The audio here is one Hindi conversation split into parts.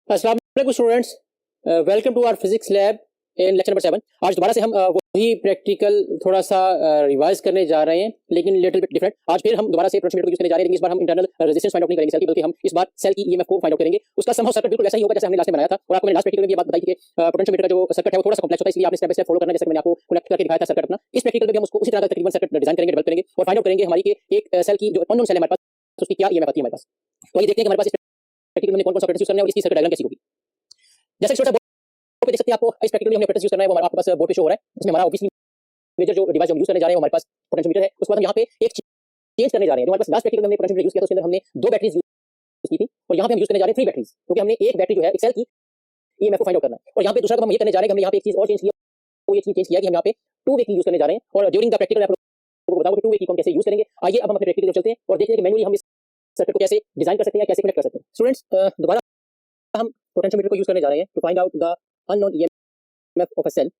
अस्सलाम वालेकुम students, welcome to our physics lab in lecture number 7। आज दोबारा से हम वही प्रैक्टिकल थोड़ा सा रिवाइज करने जा रहे हैं, लेकिन लिटिल बिट डिफरेंट। आज फिर हम दोबारा से पोटेंशियोमीटर को यूज करने जा रहे हैं, लेकिन इस बार हम इंटरनल रेजिस्टेंस फाइंड आउट नहीं करेंगे सेल की, बल्कि हम इस बार सेल की ईएमएफ को फाइंड आउट करेंगे। उसका समहाउ सर्किट बिल्कुल वैसा ही होगा जैसे हमने लास्ट में बनाया था, और आपको मैंने लास्ट प्रैक्टिकल में ये बात बताई थी कि पोटेंशियोमीटर का जो सर्किट है वो थोड़ा सा कॉम्प्लेक्स होता है, इसलिए आपने स्टेप बाय स्टेप फॉलो करना है, जैसे मैंने आपको कनेक्ट करके दिखाया था सर्किट अपना। इस प्रैक्टिकल में भी हम उसको उसी तरह का तकरीबन सर्किट डिजाइन करेंगे, डेवलप करेंगे और फाइंड आउट करेंगे हमारी कि एक सेल की जो अननोन सेल है हमारे पास, उसकी क्या ईएमएफ आती है हमारे पास। तो ये देखते हैं कि हमारे पास इस प्रैक्टिकल में कौन कौन सा यूज करना है और इसकी सर्किट डायग्राम कैसी होगी। जैसे छोटा पे देख सकते हैं, आपको इस प्रैक्टिकल में हमने पैटर्न यूज करना है, वो आपके पास बोर्ड पे शो हो रहा है। इसमें हमारा ऑब्वियसली मेजर जो डिवाइस हम यूज करने जा रहे हैं हमारे पास पोटेंशियोमीटर है। उसके बाद हम यहाँ पे एक चेंज करने जा रहे हैं। जो हमारे पास लास्ट प्रैक्टिकल में हमने पोटेंशियोमीटर यूज किया था, उसके अंदर हमने दो बैटरीज यूज की थी, और यहाँ पे हम यूज करने जा रहे हैं 3 बैटरीज, क्योंकि हमने एक बैटरी जो है एक सेल की ईएमएफ को फाइंड आउट करना है। और यहाँ पे दूसरा काम हम ये करने जा रहे हैं कि हमने यहाँ पे एक चीज और चेंज किया, वो ये चीज चेंज किया कि हम यहाँ पे 2 वे की यूज करने जा रहे हैं। और ड्यूरिंग द प्रैक्टिकल मैं आपको बताऊंगा कि 2 वे की हम कैसे यूज करेंगे। आइए अब हम अपने प्रैक्टिकल चलते हैं और देखते हैं कि मैनुअली हम इस सर्किट को कैसे डिजाइन कर सकते हैं, कैसे कनेक्ट कर सकते हैं। स्टूडेंट्स, दोबारा हम पोटेंशियोमीटर को यूज करने जा रहे हैं to find out the unknown EMF of a cell.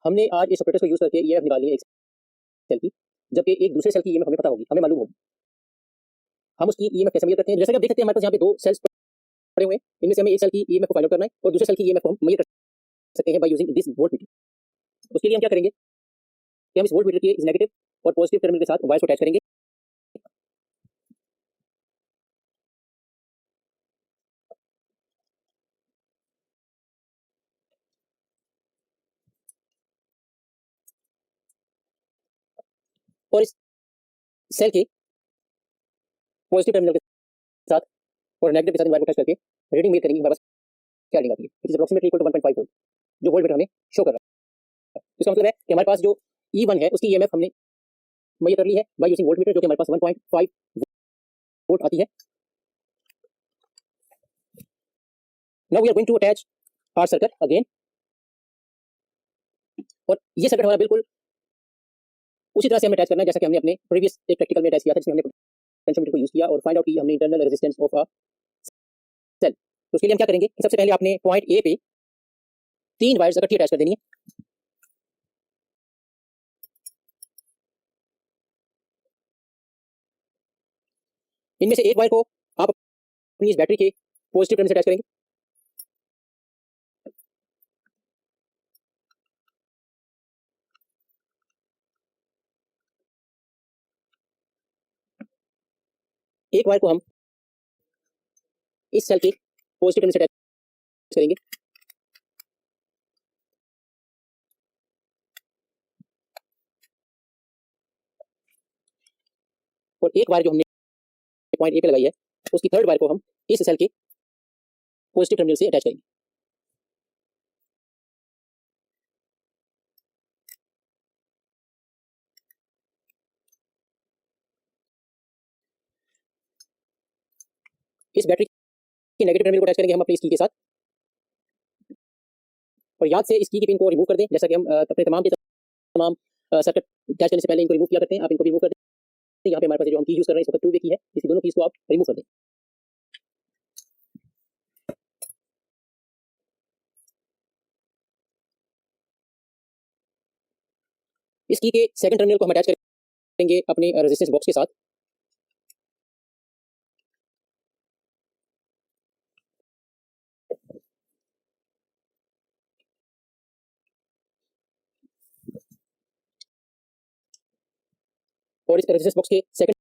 हमने आज इस ऑपरेटर को यूज करके ईएमएफ निकाली है एक सेल की, जबकि एक दूसरे सेल की ईएमएफ हमें पता होगी, हमें मालूम होगी। हम उसकी ईएमएफ कैसे मेजर करते हैं? जैसे कि आप देख सकते हैं हमारे पास यहाँ पे 2 सेल्स पड़े हुए हैं, इनमें से हमें एक सेल की ईएमएफ को फाइंड आउट करना है और दूसरे सेल की ईएमएफ को हम मेजर कर सकते हैं बाय यूजिंग दिस वोल्टमीटर। उसके लिए हम क्या करेंगे कि हम इस वोल्टमीटर के इस नेगेटिव और पॉजिटिव टर्मिनल के साथ वायर्स को अटैच करेंगे। और इस सेल के पॉजिटिव टर्मिनल के साथ और नेगेटिव के साथ वायर को अटैच करके रीडिंग मेजर करेंगे हमारे पास क्या रीडिंग आती है। It is approximately equal to 1.5 volt, जो वोल्टमीटर हमें शो कर रहा है। इसका मतलब है कि हमारे पास जो E1 है उसकी ईएमएफ हमने मेजर कर ली है बाय यूजिंग वोल्टमीटर, जो कि हमारे पास 1.5 वोल्ट आती है। Now we are going to attach our circuit again, और ये सर्किट हमारा बिल्कुल उसी तरह से हमें अटैच करना है जैसा कि हमने अपने प्रीवियस एक प्रैक्टिकल में अटैच किया था, जिसमें हमने पोटेंशियोमीटर को यूज किया और फाइंड आउट की हमने internal resistance of a cell. तो उसके लिए हम क्या करेंगे कि सबसे पहले आपने पॉइंट ए पे 3 वायर्स इकट्ठी अटैच कर देनी है। इनमें से एक वायर को आप अपनी इस बैटरी के पॉजिटिव टर्मिनल से अटैच करेंगे, एक वायर को हम इस सेल के पॉजिटिव टर्मिनल से अटैच करेंगे, और एक वायर जो हमने पॉइंट ए पे लगाई है उसकी थर्ड वायर को हम इस सेल के पॉजिटिव टर्मिनल से अटैच करेंगे। इस बैटरी के नेगेटिव टर्मिनल को अटैच करेंगे हम अपनी इस की के साथ, और याद से इस की पिन को रिमूव कर दें, जैसा कि हम अपने तमाम के तमाम सर्किट अटैच करने से पहले इनको रिमूव किया करते हैं। आप इनको रिमूव कर दें। यहाँ पे हमारे पास जो हम की यूज कर रहे हैं इस वक्त 2 वे की है, इसकी दोनों कीज को आप रिमूव कर दें। इस की के सेकंड टर्मिनल को हम अटैच करेंगे अपने रेजिस्टेंस बॉक्स के साथ, और इस रेजिस्टेंस बॉक्स के सेकंड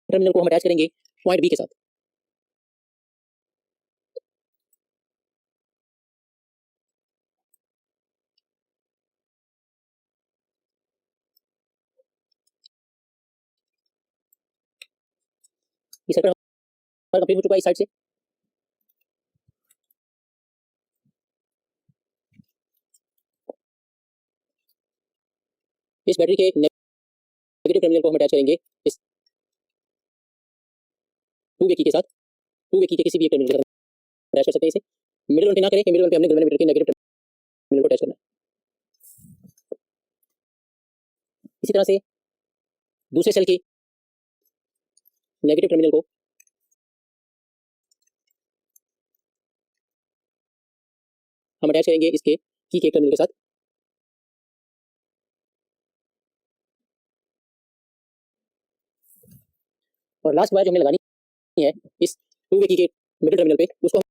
टर्मिनल को हम अटैच करेंगे पॉइंट बी के साथ। ये सर्किट हमारा कंप्लीट हो चुका है इस साइड से। इस बैटरी के नेगेटिव टर्मिनल को हम अटैच करेंगे इस 2 वे की के साथ। 2 वे की के किसी भी एक टर्मिनल के साथ अटैच कर सकते हैं इसे। मिडिल वन पे ना करें कि मिडिल वन पे हमने गैल्वेनोमीटर के नेगेटिव टर्मिनल को अटैच करना है। इसी तरह से दूसरे सेल के नेगेटिव टर्मिनल को हम अटैच करेंगे इसके की के टर्मिनल के साथ। और लास्ट वायर जो हमें लगानी है इस 2 वे की के मिडिल टर्मिनल पे, उसको हम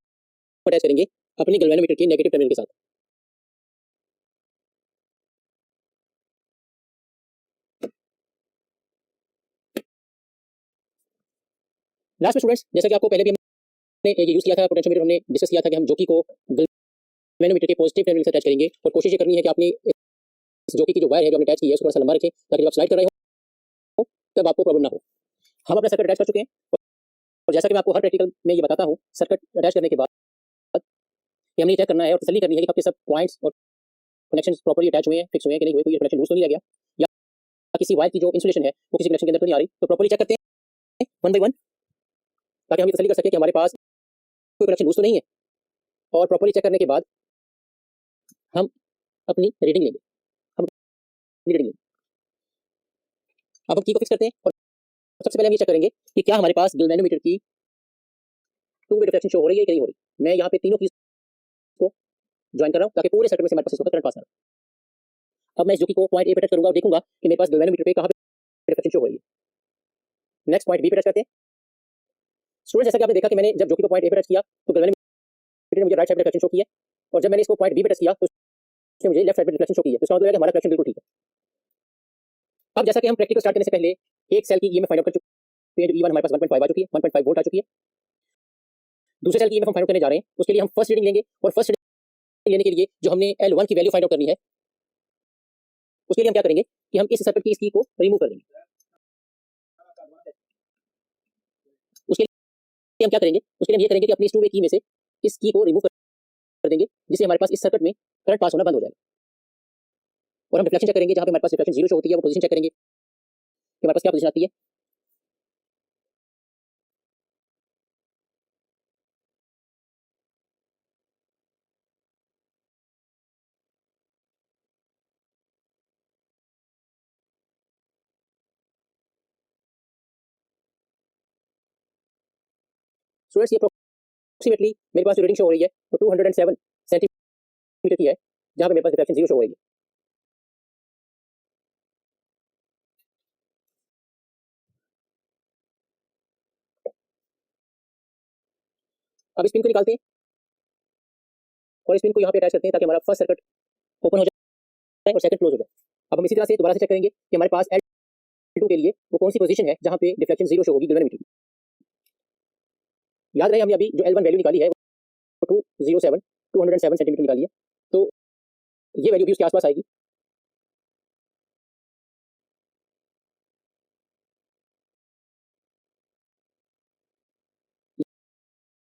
अटैच करेंगे अपने गैल्वेनोमीटर के नेगेटिव टर्मिनल के साथ। लास्ट में स्टूडेंट्स, जैसा कि आपको पहले भी हमने ये यूज किया था पोटेंशियोमीटर, हमने डिस्कस किया था कि हम जोकी को गैल्वेनोमीटर के पॉजिटिव टर्मिनल से अटैच करेंगे और कोशिश ये करनी है कि आपने इस जोकी की जो वायर है जो आपने अटैच की है उसको थोड़ा सा लंबा रखें ताकि जब आप स्लाइड कर रहे हो तब आपको प्रॉब्लम ना हो। हम अपना सर्किट अटैच कर चुके हैं और जैसा कि मैं आपको हर प्रैक्टिकल में ये बताता हूँ, सर्किट अटैच करने के बाद कि हमने चेक करना है और तसल्ली करनी है कि आपके सब पॉइंट्स और कनेक्शन प्रॉपर्ली अटैच हुए हैं, फिक्स हुए हैं कि नहीं हुए, कोई कनेक्शन लूज तो नहीं रह गया या किसी वायर की जो इंसुलेशन है वो किसी कनेक्शन के अंदर तो नहीं आ रही। तो प्रॉपर्ली चेक करते हैं वन बाई वन ताकि हम ये तसल्ली कर सकें कि हमारे पास कोई कनेक्शन लूज तो नहीं है। और प्रॉपर्ली चेक करने के बाद हम अपनी रीडिंग लेंगे, हम अपनी रीडिंग लेंगे। अब हम की को फिक्स करते हैं और सबसे पहले हम ये चेक करेंगे कि क्या हमारे पास गैल्वेनोमीटर की टू वे डिफ्लेक्शन शो हो रही है कि नहीं हो रही। मैं यहाँ पे तीनों कीज को ज्वाइन कर रहा हूँ ताकि पूरे सर्किट में से हमारे पास इसका करंट पास आ रहा है। अब मैं इस जोकी को पॉइंट ए पे टच करूंगा और देखूंगा कि मेरे पास गैल्वेनोमीटर पे कहाँ पे डिफ्लेक्शन शो हो रही है। नेक्स्ट पॉइंट बी पे टच करते हैं। स्टूडेंट, जैसा कि आपने देखा कि मैंने जब जोकी को पॉइंट ए पे टच किया तो गैल्वेनोमीटर ने मुझे राइट साइड पे डिफ्लेक्शन शो की है और जब मैंने इसको पॉइंट बी पे टच किया तो उसने मुझे लेफ्ट साइड पे डिफ्लेक्शन शो की है। तो इसका मतलब है कि हमारा कनेक्शन बिल्कुल ठीक है। अब जैसा कि हम प्रैक्टिकल स्टार्ट करने से पहले एक सेल की ईएमएफ फाइंड आउट कर चुके हैं, जो E1 हमारे पास 1.5 आ चुकी है, 1.5 वोल्ट आ चुकी है। दूसरे सेल की ईएमएफ हम फाइंड आउट करने जा रहे हैं, उसके लिए हम फर्स्ट रीडिंग लेंगे और फर्स्ट रीडिंग लेने के लिए जो हमने L1 की वैल्यू फाइंड आउट करनी है उसके लिए हम क्या करेंगे कि हम इस सर्किट की इस की को रिमूव कर देंगे। उसके लिए हम क्या करेंगे, उसके लिए हम ये करेंगे कि अपनी इस टू वे की में से इस की को रिमूव कर देंगे जिससे हमारे पास इस सर्किट में करंट पास होना बंद हो जाएगा। और हम रिफ्लेक्शन चेक करेंगे, जहां पे हमारे पास रिफ्लेक्शन 0 शो होती है वो पोजीशन चेक करेंगे कि हमारे पास क्या पोजीशन आती है। स्टूडेंट्स, ये अप्रोक्सीमेटली मेरे पास जो रीडिंग शो हो रही है वो 207 सेंटीमीटर की है, जहां पे मेरे पास रिफ्लेक्शन 0 शो हो रही है। अब इस पिन को निकालते हैं और इस पिन को यहाँ पे अटैच करते हैं ताकि हमारा फर्स्ट सर्किट ओपन हो जाए और सेकंड क्लोज हो जाए। अब हम इसी तरह से दोबारा से चेक करेंगे कि हमारे पास L2 के लिए वो कौन सी पोजीशन है जहां पे डिफ्लेक्शन 0 शो होगी गैल्वेनोमीटर की। याद रहे हमने अभी जो L1 वैल्यू निकाली है वो 207 सेंटीमीटर निकाली है, तो ये वैल्यू भी उसके आसपास आएगी।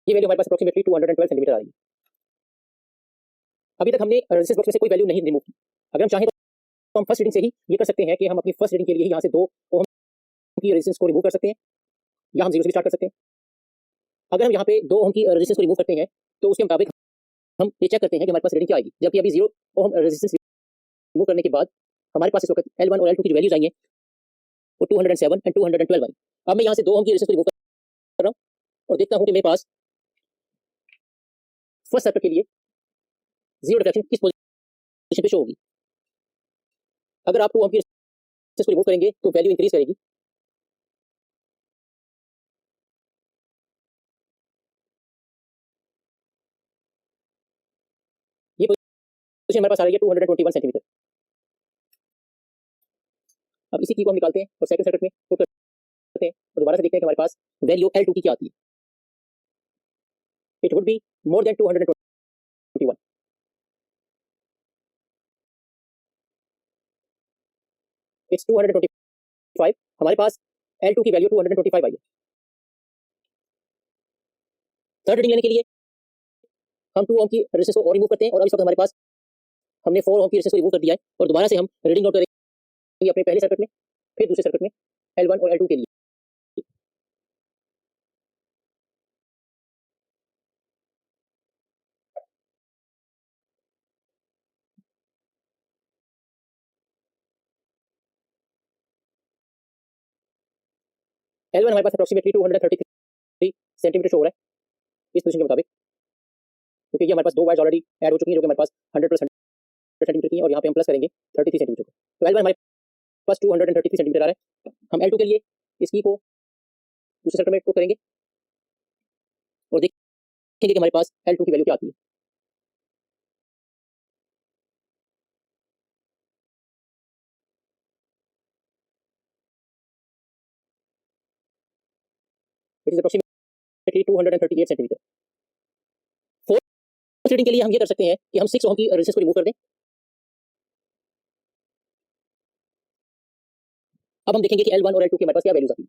ये वैल्यू हमारे पास अप्रोक्सीमेटली 212 सेंटीमीटर आ रही है। अभी तक हमने रेजिस्टेंस बॉक्स में से कोई वैल्यू नहीं रिमूव की। अगर हम चाहें तो हम फर्स्ट रीडिंग से ही ये कर सकते हैं कि हम अपनी फर्स्ट रीडिंग के लिए यहाँ से 2 ओम की रेजिस्टेंस को रिमूव कर सकते हैं या हम 0 से भी स्टार्ट कर सकते हैं। अगर हम यहाँ पे 2 ओम की रेजिस्टेंस को रिमूव करते हैं तो उसके मुताबिक हम ये चेक करते हैं कि हमारे पास रीडिंग क्या आएगी। जबकि अभी 0 ओम रेजिस्टेंस रिमूव करने के बाद हमारे पास इस वक्त L1 और L2 की जो वैल्यूज आई हैं वो 207 एंड 212 आई। अब मैं यहाँ से 2 ओम की रेजिस्टेंस को रिमूव कर रहा हूँ और देखता हूँ कि मेरे पास फर्स्ट सर्किट के लिए 0 डिफ्लेक्शन किस पोजीशन पे शो होगी। अगर आप 2 ओम की रेजिस्टेंस को रिमूव करेंगे तो वैल्यू इंक्रीज करेगी। ये पोजीशन हमारे पास आ रही है 221 सेंटीमीटर। अब इसी की को हम निकालते हैं और सेकंड सर्किट में पुट करते हैं और दोबारा से देखते हैं कि हमारे पास वैल्यू L2 की क्या आती है। It would be more than 221। It's 225। हमारे पास L2 की वैल्यू 225 आई है। थर्ड रीडिंग लेने के लिए हम 2 ओम की रेजिस्टेंस को और रिमूव करते हैं और अब इस वक्त हमारे पास हमने 4 ओम की रेजिस्टेंस को रिमूव कर दिया है और दोबारा से हम रीडिंग नोट करेंगे अपने पहले सर्किट में, फिर दूसरे सर्किट में L1 और L2 के लिए। L1 हमारे पास अप्रोक्सीमेटली 233 सेंटीमीटर शो हो रहा है इस पोजीशन के मुताबिक, क्योंकि ये हमारे पास 2 वायर्स ऑलरेडी ऐड हो चुकी हैं जो कि हमारे पास 100 सेंटीमीटर की है और यहाँ पे हम प्लस करेंगे 33 सेंटीमीटर को। तो L1 हमारे पास 233 सेंटीमीटर आ रहा है। हम L2 के लिए इसकी को दूसरे सर्किट में पुट करेंगे और देखेंगे कि हमारे पास L2 की वैल्यू क्या आती है। Which is approximately 238 centimetre. Force reading के लिए हम ये कर सकते हैं कि हम 6 ओम की रेजिस्टेंस को रिमूव कर दें। अब हम देखेंगे कि L1 और L2 की हमारे पास क्या वैल्यूज आती है।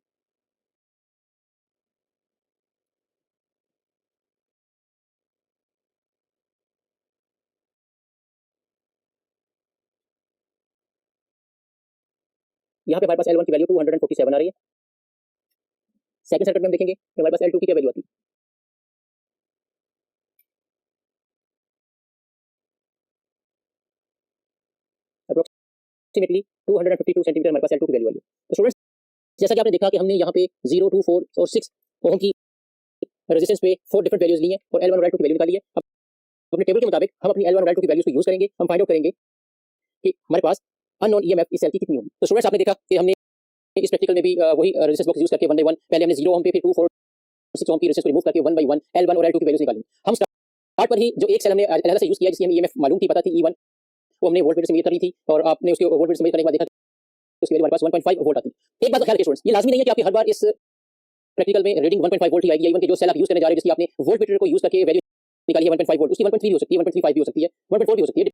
यहाँ पे हमारे पास L1 की वैल्यू 247 आ रही है। सेकंड सर्किट में हम देखेंगे कि हमारे पास L2 की क्या वैल्यू आती है। अप्रोक्सीमेटली 252 सेंटीमीटर हमारे पास L2 की वैल्यू आई है। तो स्टूडेंट्स, जैसा कि आपने देखा कि हमने यहाँ पे 0, 2, 4 और 6 ओम की रेजिस्टेंस पे 4 डिफरेंट वैल्यूज ली हैं और L1 और L2 की वैल्यू निकाली है। अब अपने टेबल के मुताबिक हम अपनी L1 और L2 की वैल्यूज को यूज करेंगे। हम फाइंड आउट करेंगे कि हमारे पास अननोन ईएमएफ इस सेल की कितनी होगी। तो स्टूडेंट्स, आपने देखा कि हमने इस प्रैक्टिकल में भी वही रेजिस्टेंस बॉक्स यूज करके 1 बाय 1 पहले हमने 0 ओम पे फिर 2, 4, 6 ओम की रेजिस्टेंस को रिमूव करके 1 बाय 1 L1 और L2 की वैल्यूज निकाली। हम स्टार्ट पर ही जो एक सेल हमने अलग से यूज किया जिसकी हमें ईएमएफ मालूम थी, पता थी E1, वो हमने वोल्टमीटर से मेजर करी थी और आपने उसके वोल्टमीटर से मेजर करने के बाद देखा कि उसकी वैल्यू हमारे पास 1.5 वोल्ट आती है। एक बात का ख्याल रखिए स्टूडेंट्स, ये लाजमी नहीं है कि आपकी हर बार इस प्रैक्टिकल में रीडिंग 1.5 वोल्ट ही आएगी। E1 के जो सेल आप यूज करने जा रहे हैं, जिसकी आपने वोल्टमीटर को यूज करके वैल्यू निकाली है 1.5 वोल्ट, उसकी 1.3 भी हो सकती है, 1.35 भी हो सकती है, 1.4 भी हो सकती है।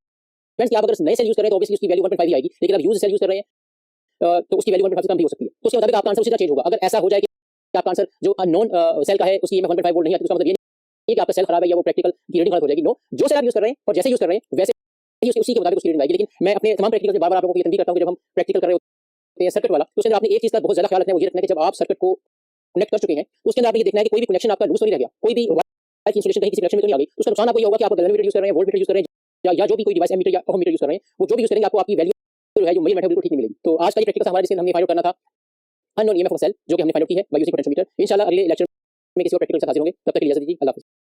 फ्रेंड्स, आप अगर नए सेल यूज कर रहे हैं तो ऑब्वियसली उसकी वैल्यू 1.5 ही आएगी, लेकिन आप यूज सेल यूज कर रहे हैं तो उसकी वैल्यू 1.5 से कम भी हो सकती है। तो उसके मुताबिक आपका आंसर उसी तरह चेंज होगा। अगर ऐसा हो जाए कि आपका आंसर जो नॉन सेल का है उसकी ईएमएफ 1.5 वोल्ट नहीं आती, तो उसका मतलब ये नहीं कि आपका सेल खराब है या वो प्रैक्टिकल की रीडिंग खराब हो जाएगी। नो, जो सेल आप यूज कर रहे हैं और जैसे यूज कर रहे हैं वैसे ही उसी के मुताबिक उसकी रीडिंग आएगी। लेकिन मैं अपने तमाम प्रैक्टिकल में बार-बार आप लोगों को ये तंबीह करता हूं कि जब हम प्रैक्टिकल कर रहे होते हैं सर्किट वाला, तो उसके अंदर आपने एक चीज का बहुत ज्यादा ख्याल रखना है, वो ये रखना है कि जब आप सर्किट को कनेक्ट कर चुके हैं तो उसके अंदर आपने ये देखना है कि कोई भी कनेक्शन आपका लूज तो नहीं रह गया, कोई भी वायर की इंसुलेशन कहीं किसी कनेक्शन में तो नहीं आ गई। उसका नुकसान आपको ये होगा कि आप गैल्वेनोमीटर यूज कर रहे हैं, वोल्टमीटर यूज कर रहे हैं या जो भी कोई डिवाइस एमीटर या ओहममीटर यूज कर रहे हैं, वो जो भी यूज करेंगे आपको आपकी वैल्यू जो है जो मेजरमेंट है बिल्कुल ठीक नहीं मिलेगी। तो आज का ये प्रैक्टिकल था हमारा, जिसमें हमने फाइंड आउट करना था अननोन ईएमएफ ऑफ सेल, जो कि हमने फाइंड आउट की है बाय यूजिंग पोटेंशियोमीटर। इंशाल्लाह अगले लेक्चर में किसी और प्रैक्टिकल के साथ हाजिर होंगे। तब तक के लिए इजाजत दीजिए। अल्लाह हाफ़िज़।